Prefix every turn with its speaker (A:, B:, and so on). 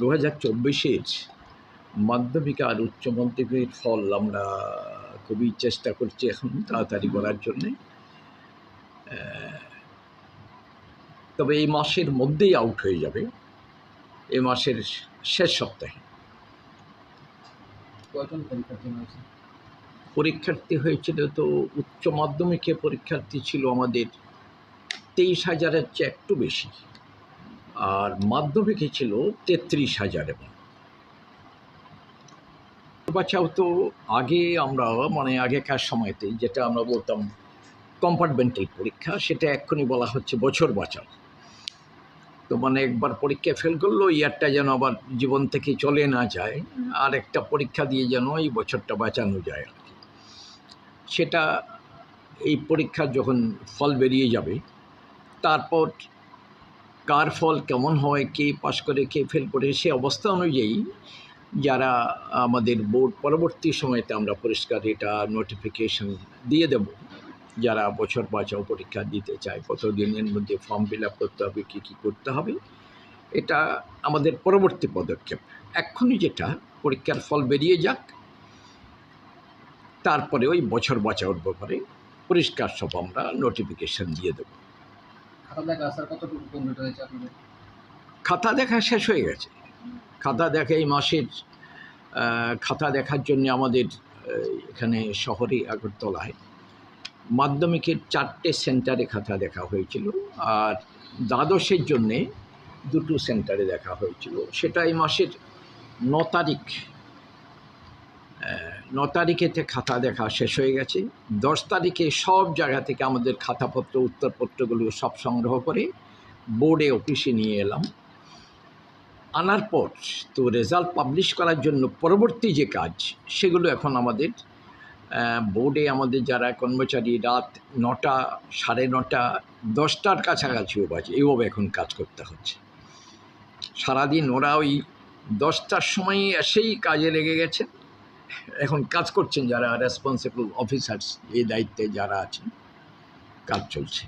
A: 2024-এর মাধ্যমিক আর উচ্চ মাধ্যমিকের ফল আমরা খুবই চেষ্টা করছি এখন তাড়াতাড়ি করার জন্যে। তবে এই মাসের মধ্যেই আউট হয়ে যাবে, এই মাসের শেষ সপ্তাহে।
B: কয়জন পরীক্ষার্থী হয়েছে?
A: পরীক্ষার্থী হয়েছিল তো উচ্চ মাধ্যমিকে পরীক্ষার্থী ছিল আমাদের 23,000-এর চেয়ে একটু বেশি, আর মাধ্যমিকে ছিল 33,000। বাঁচাও তো আগে আমরা আগেকার সময়তে যেটা আমরা বলতাম কম্পার্টমেন্টাল পরীক্ষা, সেটা এক্ষুনি বলা হচ্ছে বছর বাঁচাও। তো একবার পরীক্ষা ফেল করলো, ইয়ারটা যেন আবার জীবন থেকে চলে না যায়, আর একটা পরীক্ষা দিয়ে যেন এই বছরটা বাঁচানো যায় আর কি। সেটা এই পরীক্ষার যখন ফল বেরিয়ে যাবে, তারপর কার ফল কেমন হয়, কে পাশ করে কে ফেল করে, সে অবস্থা অনুযায়ী যারা আমাদের বোর্ড পরবর্তী সময়তে আমরা পরিষ্কার এটা নোটিফিকেশন দিয়ে দেব, যারা বছর বাঁচাও পরীক্ষা দিতে চায় কত দিনের মধ্যে ফর্ম ফিল আপ করতে হবে, কী কী করতে হবে, এটা আমাদের পরবর্তী পদক্ষেপ। এক্ষুনি যেটা পরীক্ষার ফল বেরিয়ে যাক, তারপরে ওই বছর বাঁচাওর ব্যাপারে পরিষ্কার সব আমরা নোটিফিকেশন দিয়ে দেব। খাতা দেখা শেষ হয়ে গেছে। খাতা দেখা এই মাসের খাতা দেখার জন্য আমাদের এখানে শহরে আগরতলায় মাধ্যমিকের 4টে সেন্টারে খাতা দেখা হয়েছিল, আর দ্বাদশের জন্যে 2টো সেন্টারে দেখা হয়েছিল। সেটা এই মাসের 9 তারিখেতে খাতা দেখা শেষ হয়ে গেছে। 10 তারিখে সব জায়গা থেকে আমাদের খাতাপত্র উত্তরপত্রগুলো সব সংগ্রহ করে বোর্ডে অফিসে নিয়ে এলাম। আনার পর তো রেজাল্ট পাবলিশ করার জন্য পরবর্তী যে কাজ, সেগুলো এখন আমাদের বোর্ডে আমাদের যারা কর্মচারী রাত 9টা, 9:30, 10টার কাছাকাছিও বাজে, এইভাবে এখন কাজ করতে হচ্ছে। সারাদিন ওরা ওই 10টার সময় এসেই কাজে লেগে গেছে, এখন কাজ করছেন যারা রেসপন্সিবল অফিসার্স, এই দায়িত্বে যারা আছেন, কাজ চলছে।